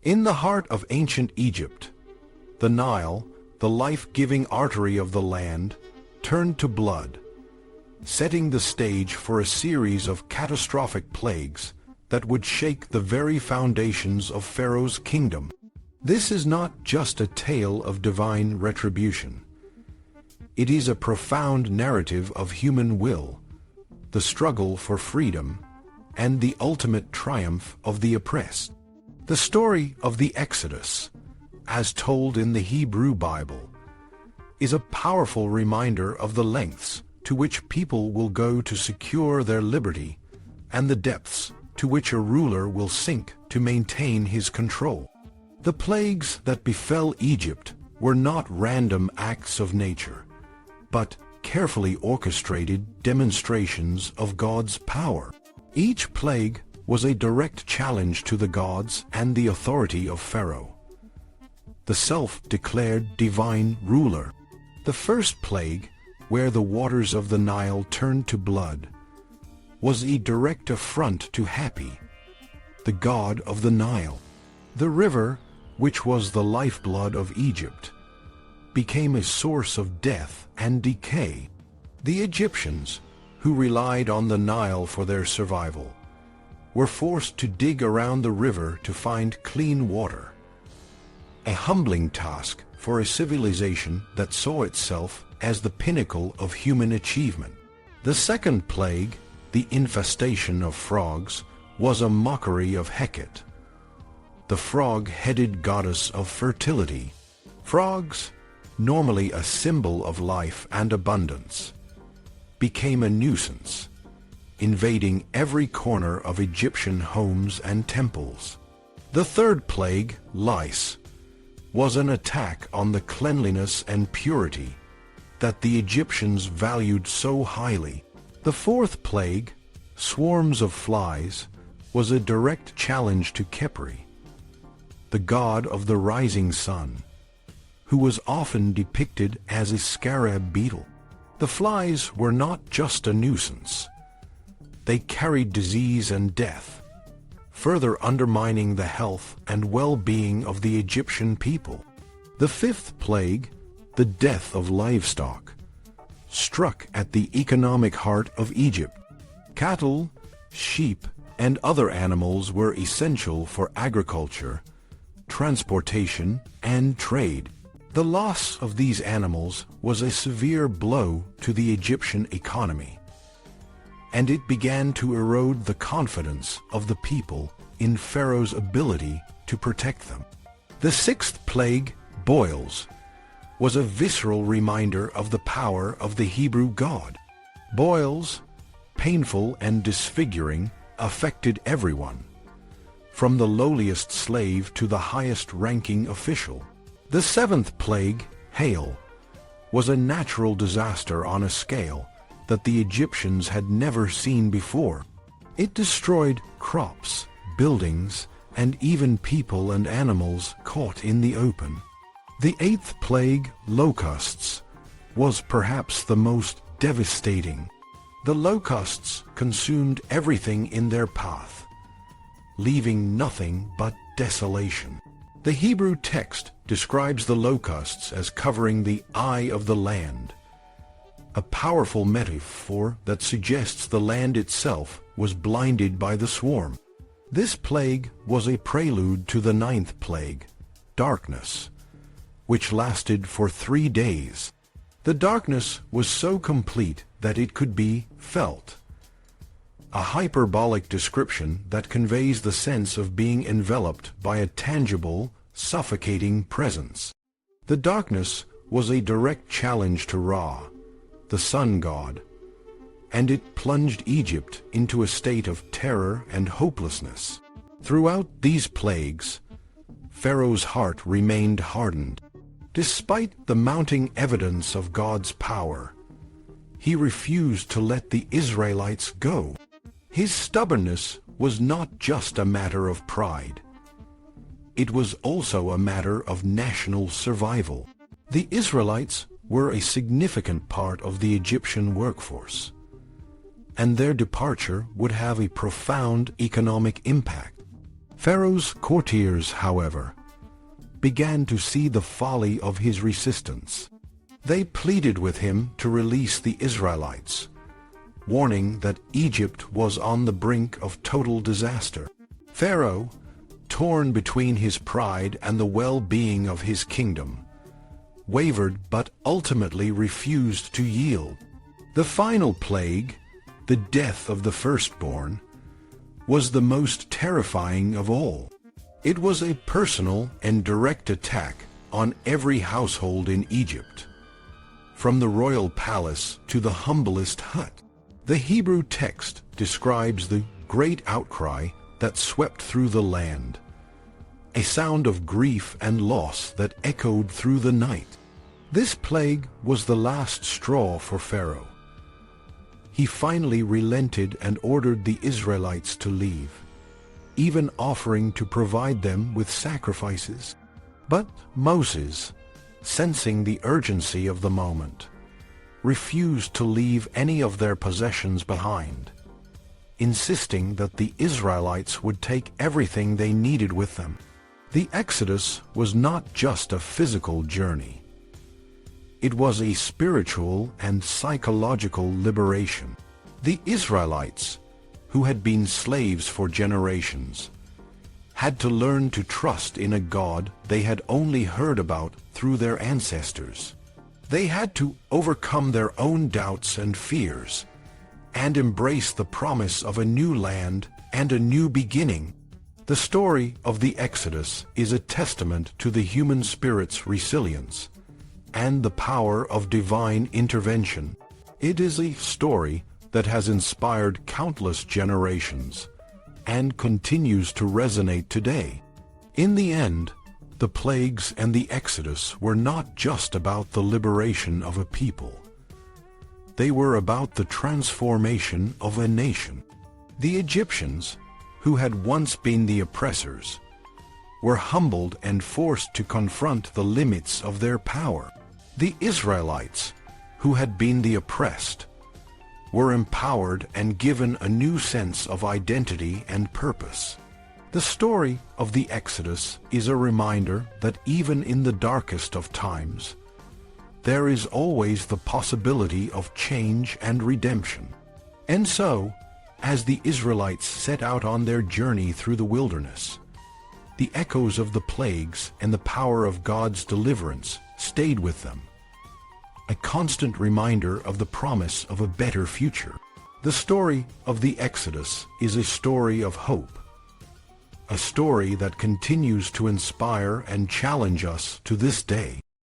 In the heart of ancient Egypt, the Nile, the life-giving artery of the land, turned to blood, setting the stage for a series of catastrophic plagues that would shake the very foundations of Pharaoh's kingdom. This is not just a tale of divine retribution. It is a profound narrative of human will, the struggle for freedom, and the ultimate triumph of the oppressed. The story of the Exodus, as told in the Hebrew Bible, is a powerful reminder of the lengths to which people will go to secure their liberty and the depths to which a ruler will sink to maintain his control. The plagues that befell Egypt were not random acts of nature, but carefully orchestrated demonstrations of God's power. Each plague was a direct challenge to the gods and the authority of Pharaoh, the self-declared divine ruler. The first plague, where the waters of the Nile turned to blood, was a direct affront to Hapi, the god of the Nile. The river, which was the lifeblood of Egypt, became a source of death and decay. The Egyptians, who relied on the Nile for their survival, were forced to dig around the river to find clean water. A humbling task for a civilization that saw itself as the pinnacle of human achievement. The second plague, the infestation of frogs, was a mockery of Hecate, the frog-headed goddess of fertility. Frogs, normally a symbol of life and abundance, became a nuisance, invading every corner of Egyptian homes and temples. The third plague, lice, was an attack on the cleanliness and purity that the Egyptians valued so highly. The fourth plague, swarms of flies, was a direct challenge to Khepri, the god of the rising sun, who was often depicted as a scarab beetle. The flies were not just a nuisance. They carried disease and death, further undermining the health and well-being of the Egyptian people. The fifth plague, the death of livestock, struck at the economic heart of Egypt. Cattle, sheep, and other animals were essential for agriculture, transportation, and trade. The loss of these animals was a severe blow to the Egyptian economy, and it began to erode the confidence of the people in Pharaoh's ability to protect them. The sixth plague, boils, was a visceral reminder of the power of the Hebrew God. Boils, painful and disfiguring, affected everyone, from the lowliest slave to the highest-ranking official. The seventh plague, hail, was a natural disaster on a scale that the Egyptians had never seen before. It destroyed crops, buildings, and even people and animals caught in the open. The eighth plague, locusts, was perhaps the most devastating. The locusts consumed everything in their path, leaving nothing but desolation. The Hebrew text describes the locusts as covering the eye of the land, a powerful metaphor that suggests the land itself was blinded by the swarm. This plague was a prelude to the ninth plague, darkness, which lasted for 3 days. The darkness was so complete that it could be felt, a hyperbolic description that conveys the sense of being enveloped by a tangible, suffocating presence. The darkness was a direct challenge to Ra, the sun god, and it plunged Egypt into a state of terror and hopelessness. Throughout these plagues, Pharaoh's heart remained hardened. Despite the mounting evidence of God's power, he refused to let the Israelites go. His stubbornness was not just a matter of pride. It was also a matter of national survival. The Israelites were a significant part of the Egyptian workforce, and their departure would have a profound economic impact. Pharaoh's courtiers, however, began to see the folly of his resistance. They pleaded with him to release the Israelites, warning that Egypt was on the brink of total disaster. Pharaoh, torn between his pride and the well-being of his kingdom, wavered but ultimately refused to yield. The final plague, the death of the firstborn, was the most terrifying of all. It was a personal and direct attack on every household in Egypt, from the royal palace to the humblest hut. The Hebrew text describes the great outcry that swept through the land, a sound of grief and loss that echoed through the night. This plague was the last straw for Pharaoh. He finally relented and ordered the Israelites to leave, even offering to provide them with sacrifices. But Moses, sensing the urgency of the moment, refused to leave any of their possessions behind, insisting that the Israelites would take everything they needed with them. The Exodus was not just a physical journey. It was a spiritual and psychological liberation. The Israelites, who had been slaves for generations, had to learn to trust in a God they had only heard about through their ancestors. They had to overcome their own doubts and fears, and embrace the promise of a new land and a new beginning. The story of the Exodus is a testament to the human spirit's resilience and the power of divine intervention. It is a story that has inspired countless generations and continues to resonate today. In the end, the plagues and the Exodus were not just about the liberation of a people. They were about the transformation of a nation. The Egyptians, who had once been the oppressors, were humbled and forced to confront the limits of their power. The Israelites, who had been the oppressed, were empowered and given a new sense of identity and purpose. The story of the Exodus is a reminder that even in the darkest of times, there is always the possibility of change and redemption. And so, as the Israelites set out on their journey through the wilderness, the echoes of the plagues and the power of God's deliverance stayed with them, a constant reminder of the promise of a better future. The story of the Exodus is a story of hope, a story that continues to inspire and challenge us to this day.